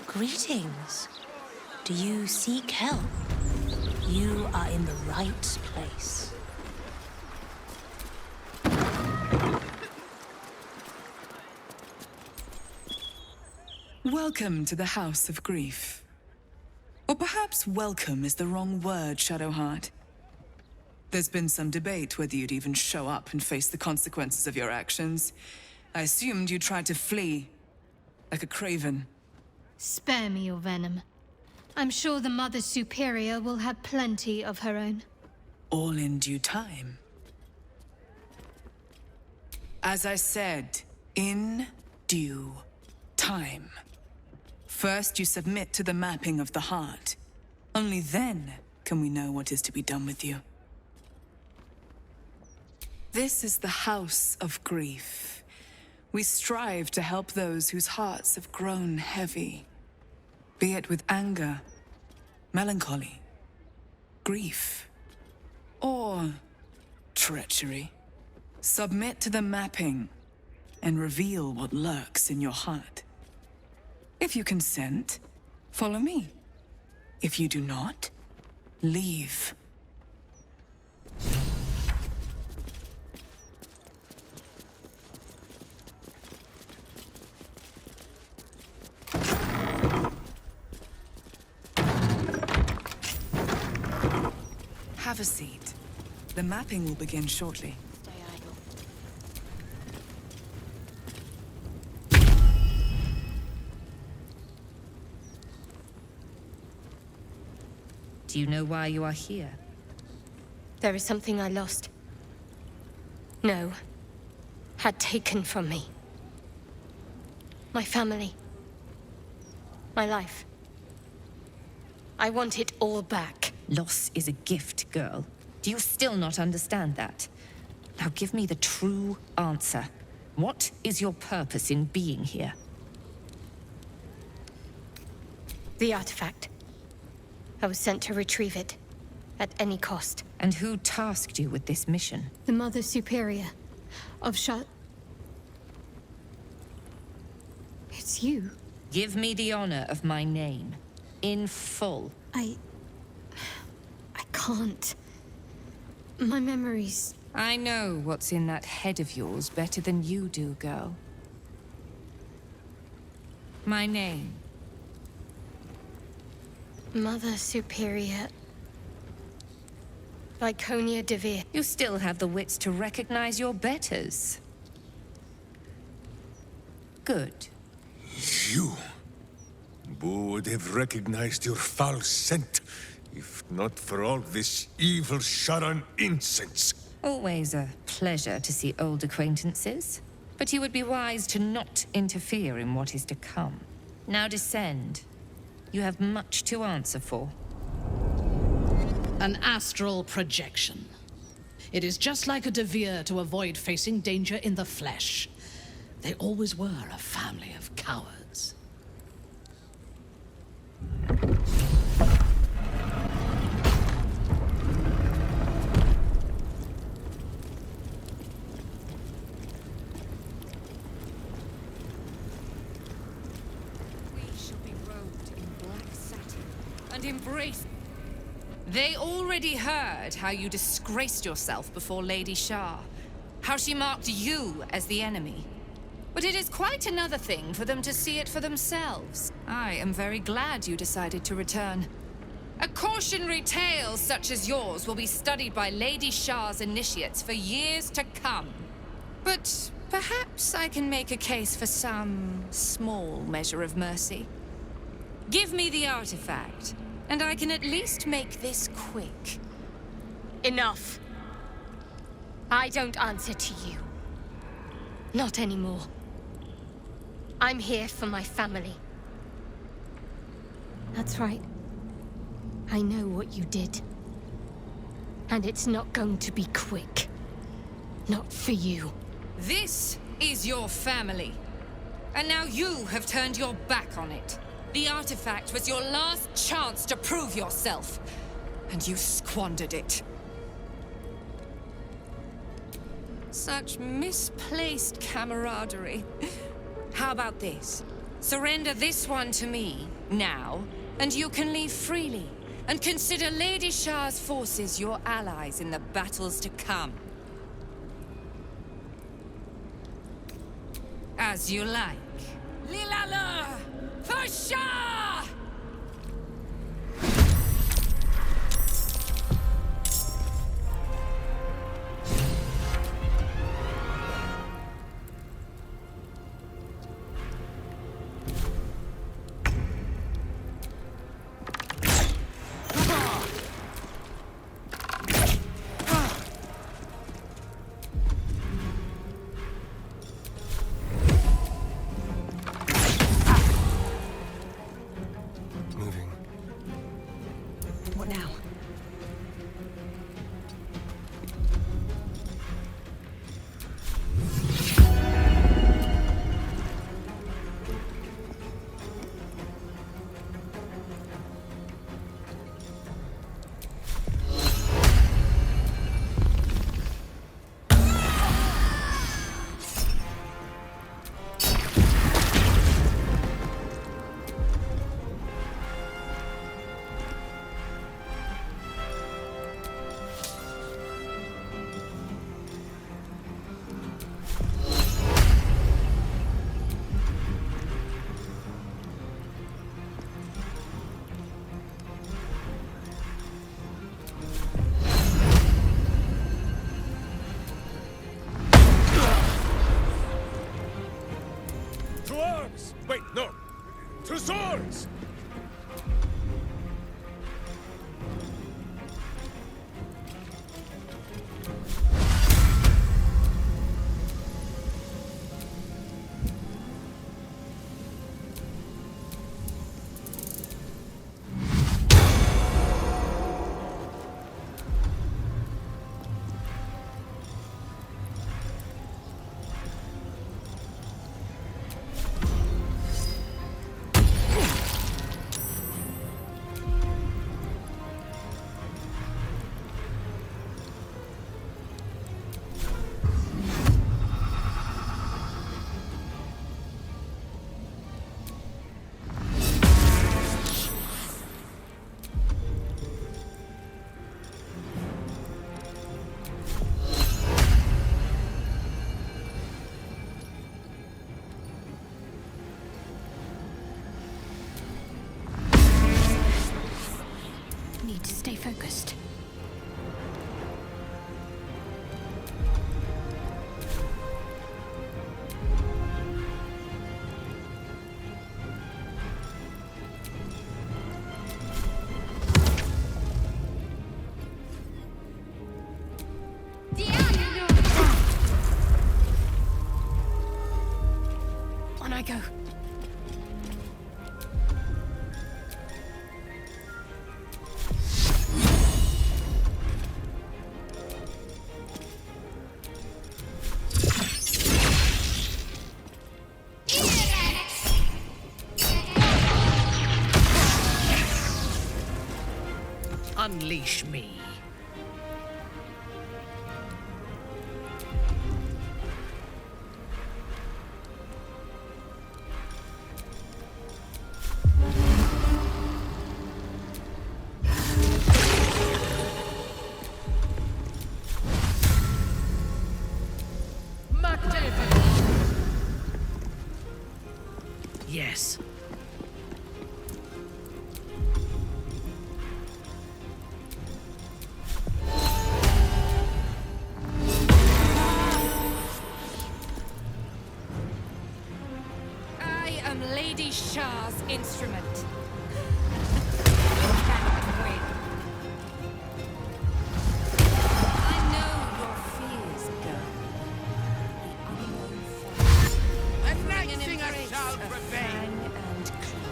Greetings. Do you seek help? You are in the right place. Welcome to the House of Grief. Or perhaps welcome is the wrong word, Shadowheart. There's been some debate whether you'd even show up and face the consequences of your actions. I assumed you tried to flee, like a craven. Spare me your venom. I'm sure the Mother Superior will have plenty of her own. All in due time. As I said, in due time. First, you submit to the mapping of the heart. Only then can we know what is to be done with you. This is the House of Grief. We strive to help those whose hearts have grown heavy. Be it with anger, melancholy, grief, or treachery. Submit to the mapping and reveal what lurks in your heart. If you consent, follow me. If you do not, leave. Have a seat. The mapping will begin shortly. Stay idle. Do you know why you are here? There is something I lost. No. Had taken from me. My family. My life. I want it all back. Loss is a gift, girl. Do you still not understand that? Now give me the true answer. What is your purpose in being here? The artifact. I was sent to retrieve it. At any cost. And who tasked you with this mission? The Mother Superior of It's you. Give me the honor of my name. In full. I can't. My memories... I know what's in that head of yours better than you do, girl. My name. Mother Superior... Viconia de Veer. You still have the wits to recognize your betters. Good. You would have recognized your foul scent, if not for all this evil Sharan incense. Always a pleasure to see old acquaintances. But you would be wise to not interfere in what is to come. Now descend. You have much to answer for. An astral projection. It is just like a De Veer to avoid facing danger in the flesh. They always were a family of cowards. We shall be robed in black satin and embraced. They already heard how you disgraced yourself before Lady Shah, how she marked you as the enemy. But it is quite another thing for them to see it for themselves. I am very glad you decided to return. A cautionary tale such as yours will be studied by Lady Shah's initiates for years to come. But perhaps I can make a case for some small measure of mercy. Give me the artifact, and I can at least make this quick. Enough. I don't answer to you. Not anymore. I'm here for my family. That's right. I know what you did. And it's not going to be quick. Not for you. This is your family. And now you have turned your back on it. The artifact was your last chance to prove yourself. And you squandered it. Such misplaced camaraderie. How about this? Surrender this one to me, now, and you can leave freely. And consider Lady Shah's forces your allies in the battles to come. As you like. Lilala! For Shah! Wait, no! To swords! Need to stay focused. On I go. Unleash me. Yes. I am Lady Shah's instrument. I know your fears, girl. The unknown force. The night Bring an singer embrace shall of prevail. fang and claw.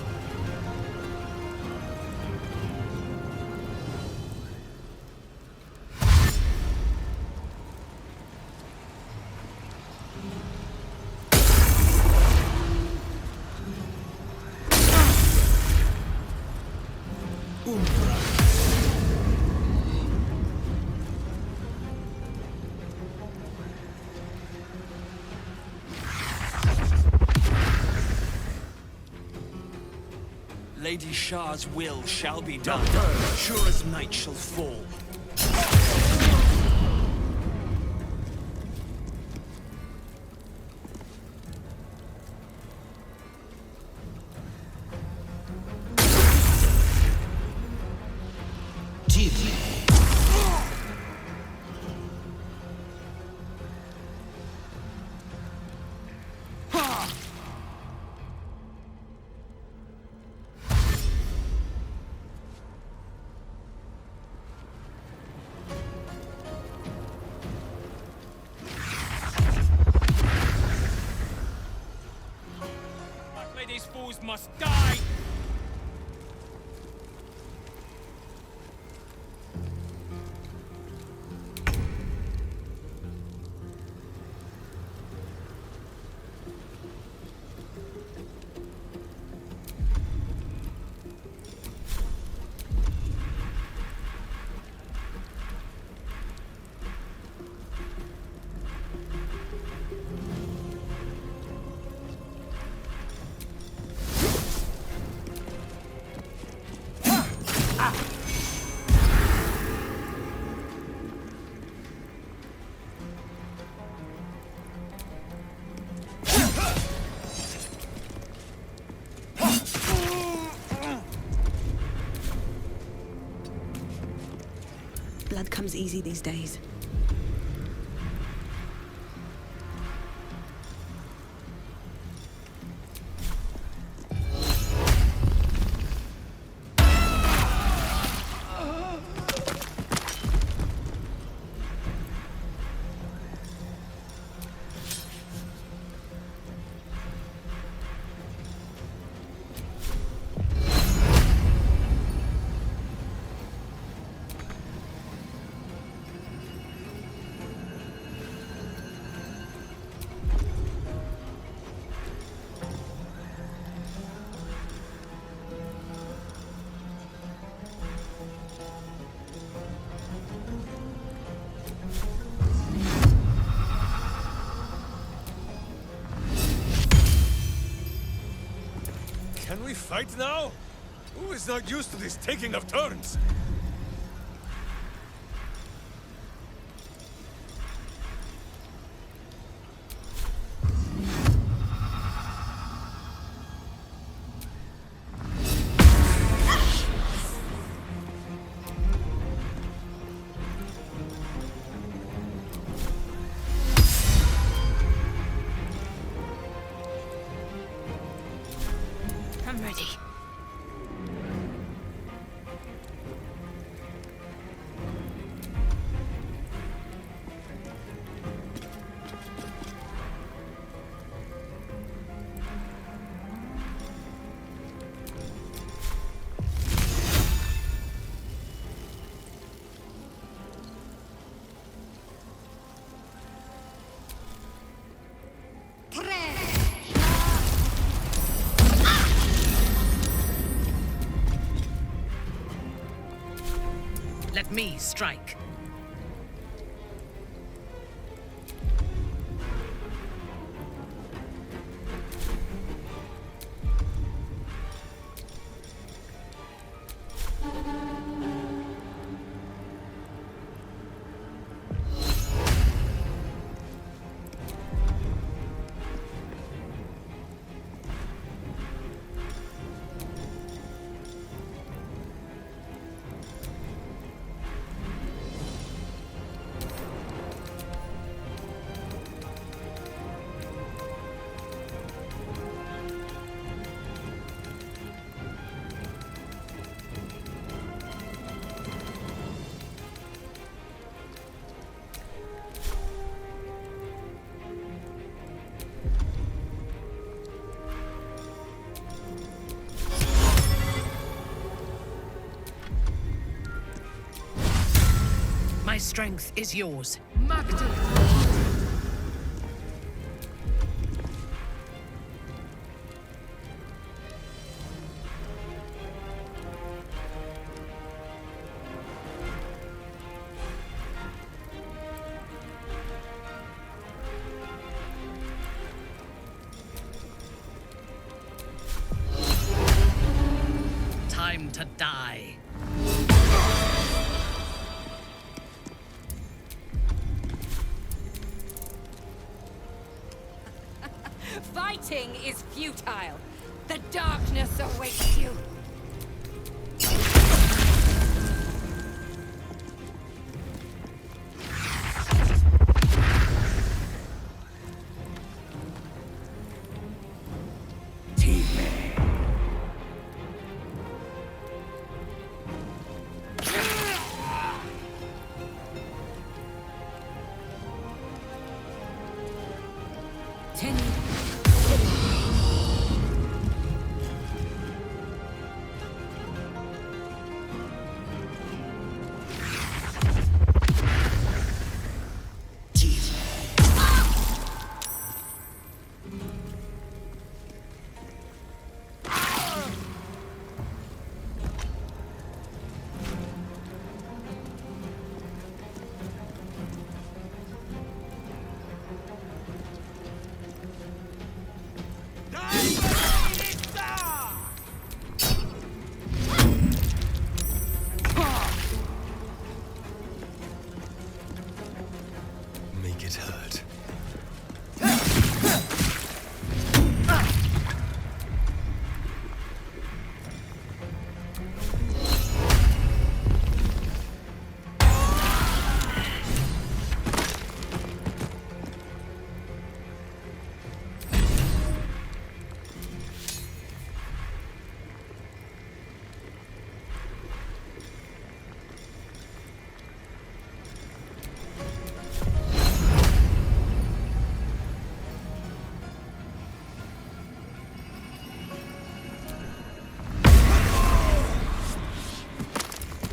Lady Shah's will shall be done, sure as night shall fall. These fools must die! Blood comes easy these days. Can we fight now? Who is not used to this taking of turns? I'm ready. Let me strike. My strength is yours. to die. Fighting is futile. The darkness awaits you. Make it hurt.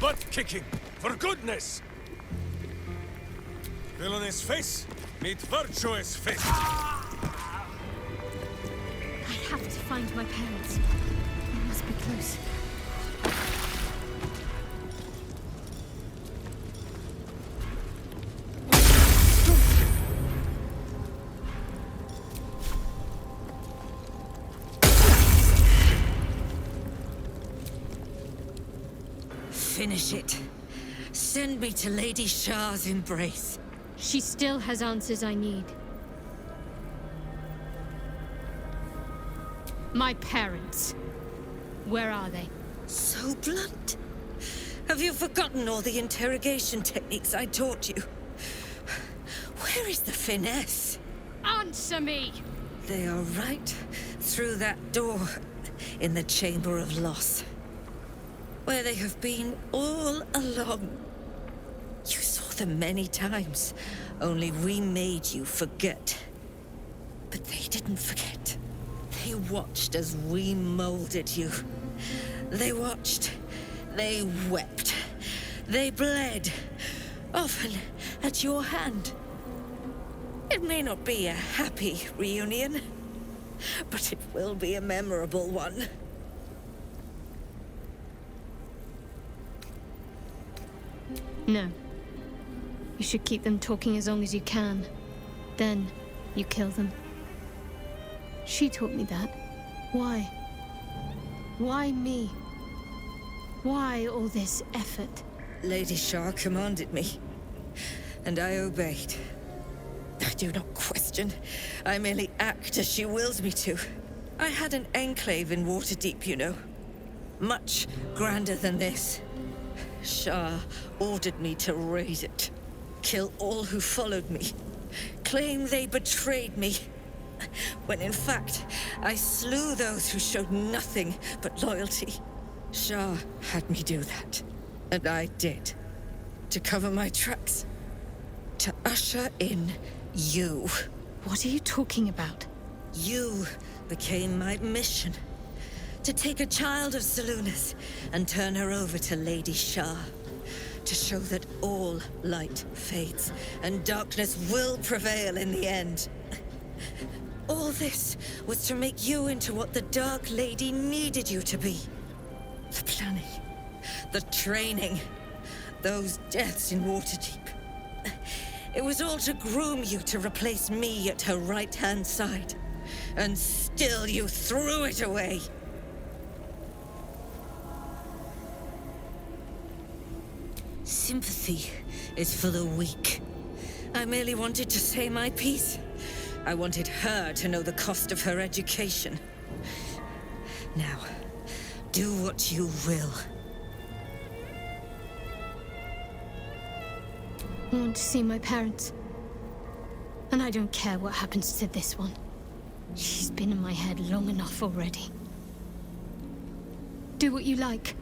Butt kicking, for goodness! Villainous face, meet virtuous face. I have to find my parents. They must be close. Finish it. Send me to Lady Shah's embrace. She still has answers I need. My parents. Where are they? So blunt. Have you forgotten all the interrogation techniques I taught you? Where is the finesse? Answer me! They are right through that door in the Chamber of Loss. Where they have been all along. You saw them many times, only we made you forget. But they didn't forget. They watched as we molded you. They watched, they wept, they bled, often at your hand. It may not be a happy reunion, but it will be a memorable one. No. You should keep them talking as long as you can. Then, you kill them. She taught me that. Why? Why me? Why all this effort? Lady Shah commanded me, and I obeyed. I do not question. I merely act as she wills me to. I had an enclave in Waterdeep, you know. Much grander than this. Shah ordered me to raise it. Kill all who followed me. Claim they betrayed me. When in fact, I slew those who showed nothing but loyalty. Shah had me do that. And I did. To cover my tracks. To usher in you. What are you talking about? You became my mission. To take a child of Selûne's and turn her over to Lady Shah. To show that all light fades and darkness will prevail in the end. All this was to make you into what the Dark Lady needed you to be. The planning, the training, those deaths in Waterdeep. It was all to groom you to replace me at her right-hand side. And still you threw it away. sympathy is for the weak. I merely wanted to say my piece. I wanted her to know the cost of her education. Now, do what you will. I want to see my parents. And I don't care what happens to this one. She's been in my head long enough already. Do what you like.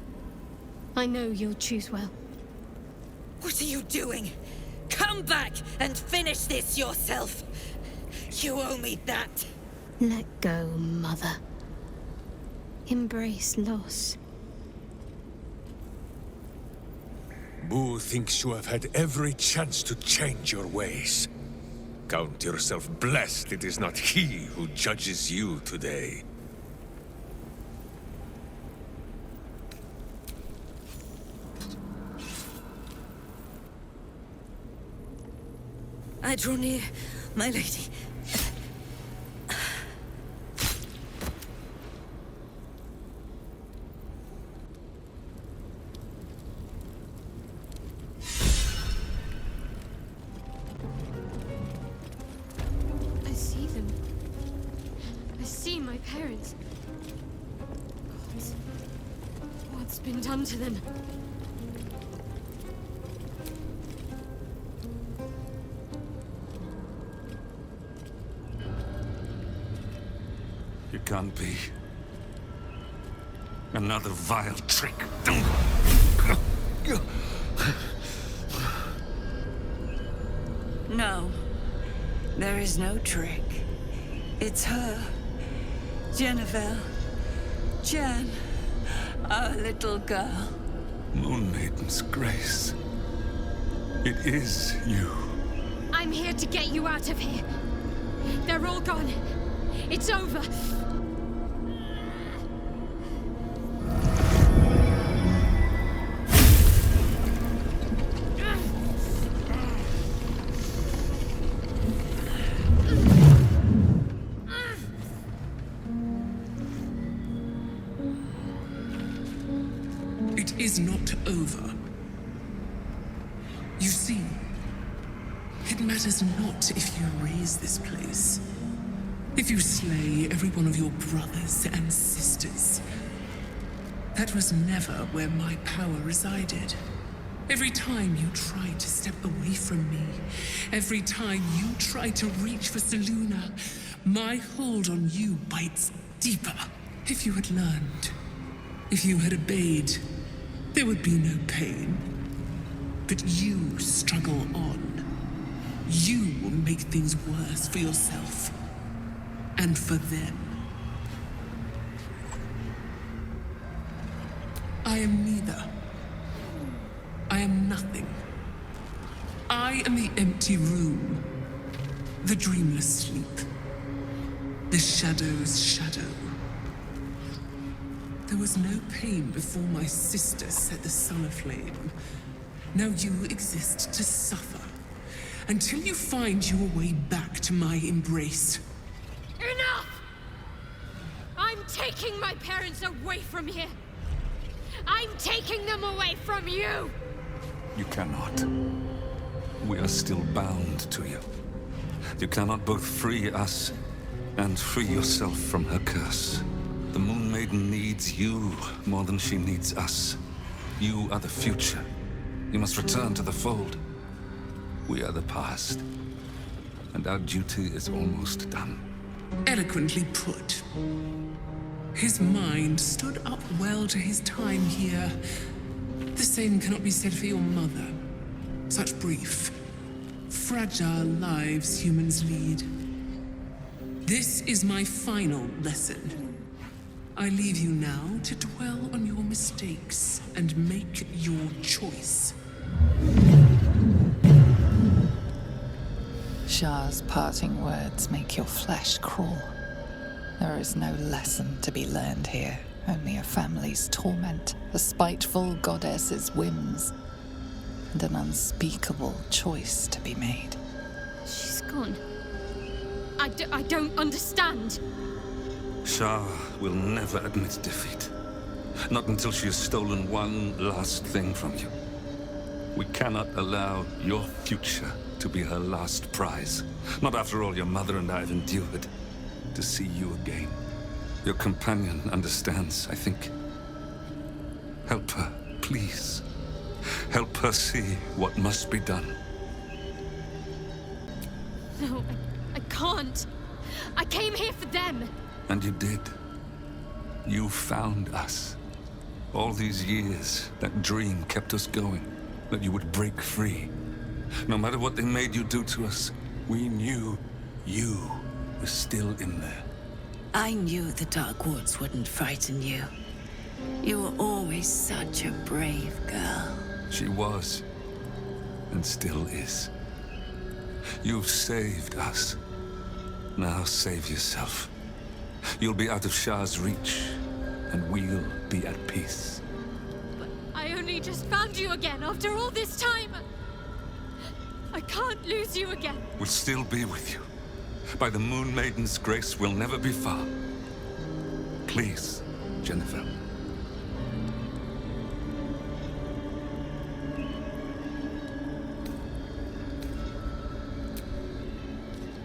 I know you'll choose well. What are you doing? Come back and finish this yourself. You owe me that. Let go, Mother. Embrace loss. Boo thinks you have had every chance to change your ways. Count yourself blessed it is not he who judges you today. I draw near, my lady. I see them. I see my parents. What's been done to them? You can't be. Another vile trick. No. There is no trick. It's her. Jennifer. Jen. Our little girl. Moon Maiden's grace. It is you. I'm here to get you out of here. They're all gone. It's over. It is not over. You see, it matters not if you raise this place. If you slay every one of your brothers and sisters. That was never where my power resided. Every time you tried to step away from me, every time you tried to reach for Selûne, my hold on you bites deeper. If you had learned, if you had obeyed, there would be no pain. But you struggle on. You will make things worse for yourself. And for them. I am neither. I am nothing. I am the empty room. The dreamless sleep. The shadow's shadow. There was no pain before my sister set the sun aflame. Now you exist to suffer. Until you find your way back to my embrace. Enough! I'm taking my parents away from here. I'm taking them away from you! You cannot. We are still bound to you. You cannot both free us and free yourself from her curse. The Moon Maiden needs you more than she needs us. You are the future. You must return to the fold. We are the past. And our duty is almost done. Eloquently put. His mind stood up well to his time here. The same cannot be said for your mother. Such brief, fragile lives humans lead. This is my final lesson. I leave you now to dwell on your mistakes and make your choice. Shah's parting words make your flesh crawl. There is no lesson to be learned here, only a family's torment, a spiteful goddess's whims, and an unspeakable choice to be made. She's gone. I don't understand. Shah will never admit defeat. Not until she has stolen one last thing from you. We cannot allow your future to be her last prize. Not after all your mother and I have endured. To see you again. Your companion understands, I think. Help her, please. Help her see what must be done. No, I can't. I came here for them. And you did. You found us. All these years, that dream kept us going. That you would break free. No matter what they made you do to us, we knew you were still in there. I knew the Dark Woods wouldn't frighten you. You were always such a brave girl. She was, and still is. You've saved us. Now save yourself. You'll be out of Shah's reach, and we'll be at peace. But I only just found you again after all this time. I can't lose you again. We'll still be with you. By the Moon Maiden's grace, we'll never be far. Please, Jennifer.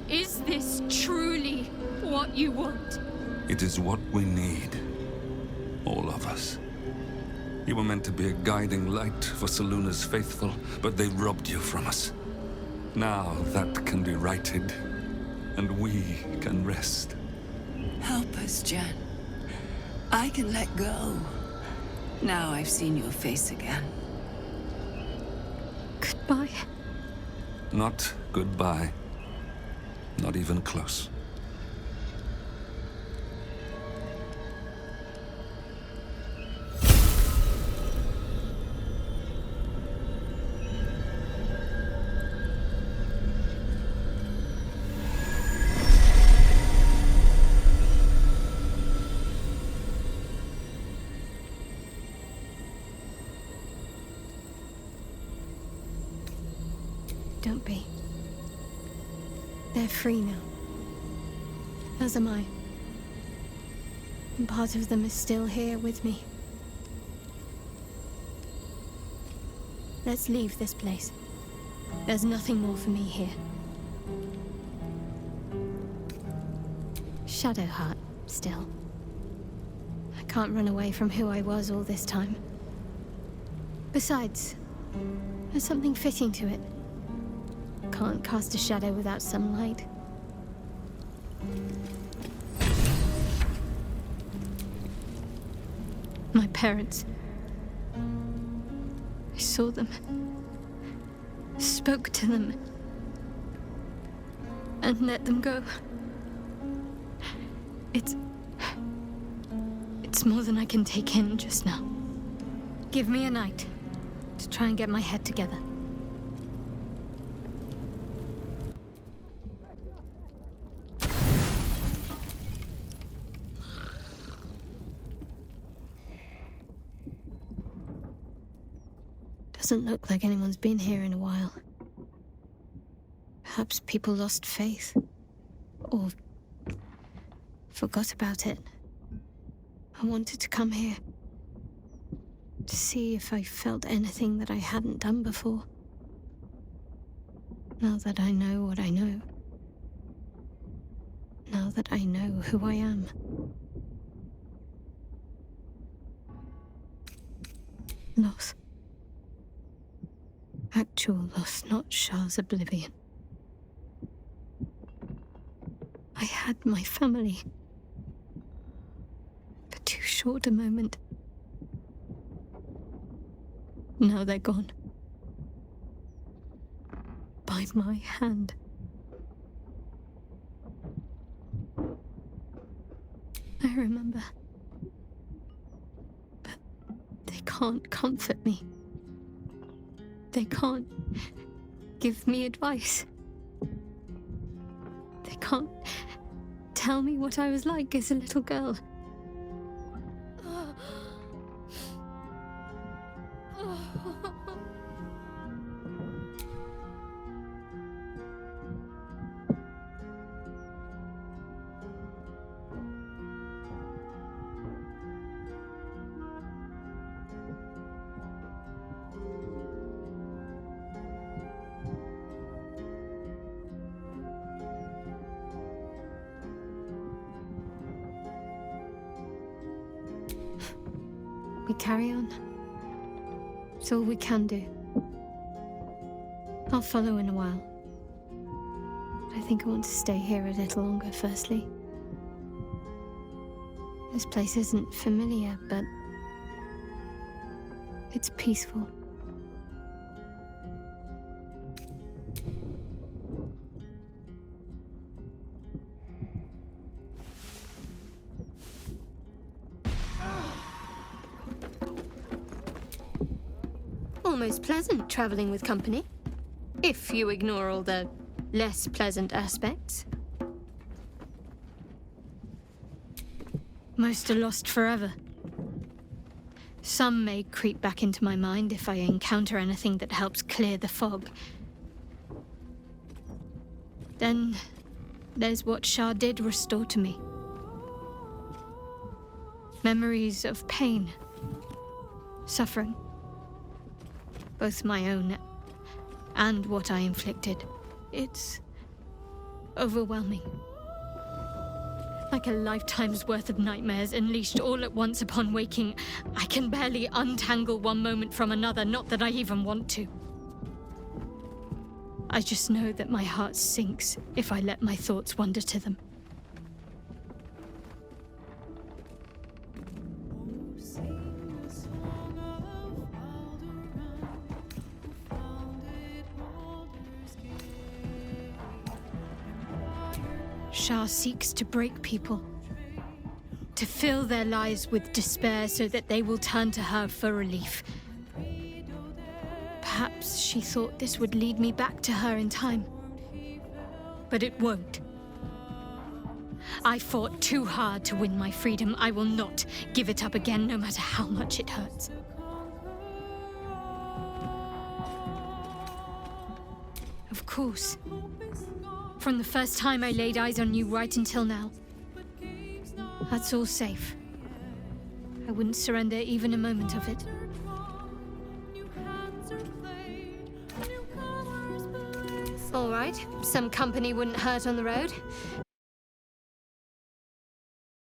Is this truly what you want? It is what we need. All of us. You were meant to be a guiding light for Selûne's faithful, but they robbed you from us. Now that can be righted, and we can rest. Help us, Jen. I can let go. Now I've seen your face again. Goodbye. Not goodbye. Not even close. Don't be. They're free now. As am I. And part of them is still here with me. Let's leave this place. There's nothing more for me here. Shadowheart, still. I can't run away from who I was all this time. Besides, there's something fitting to it. Can't cast a shadow without some light. My parents. I saw them. Spoke to them. And let them go. It's more than I can take in just now. Give me a night to try and get my head together. Doesn't look like anyone's been here in a while. Perhaps people lost faith. Or forgot about it. I wanted to come here. To see if I felt anything that I hadn't done before. Now that I know what I know. Now that I know who I am. Loss. Actual loss, not Shah's oblivion. I had my family. For too short a moment. Now they're gone. By my hand. I remember. But they can't comfort me. They can't give me advice. They can't tell me what I was like as a little girl. We carry on. It's all we can do. I'll follow in a while. I think I want to stay here a little longer, firstly. This place isn't familiar, but it's peaceful. Almost pleasant traveling with company, if you ignore all the less pleasant aspects. Most are lost forever. Some may creep back into my mind if I encounter anything that helps clear the fog. Then there's what Shah did restore to me. Memories of pain, suffering. Both my own and what I inflicted. It's overwhelming. Like a lifetime's worth of nightmares unleashed all at once upon waking. I can barely untangle one moment from another, not that I even want to. I just know that my heart sinks if I let my thoughts wander to them. Shah seeks to break people, to fill their lives with despair so that they will turn to her for relief. Perhaps she thought this would lead me back to her in time, but it won't. I fought too hard to win my freedom. I will not give it up again, no matter how much it hurts. Of course. From the first time I laid eyes on you right until now. That's all safe. I wouldn't surrender even a moment of it. All right, some company wouldn't hurt on the road.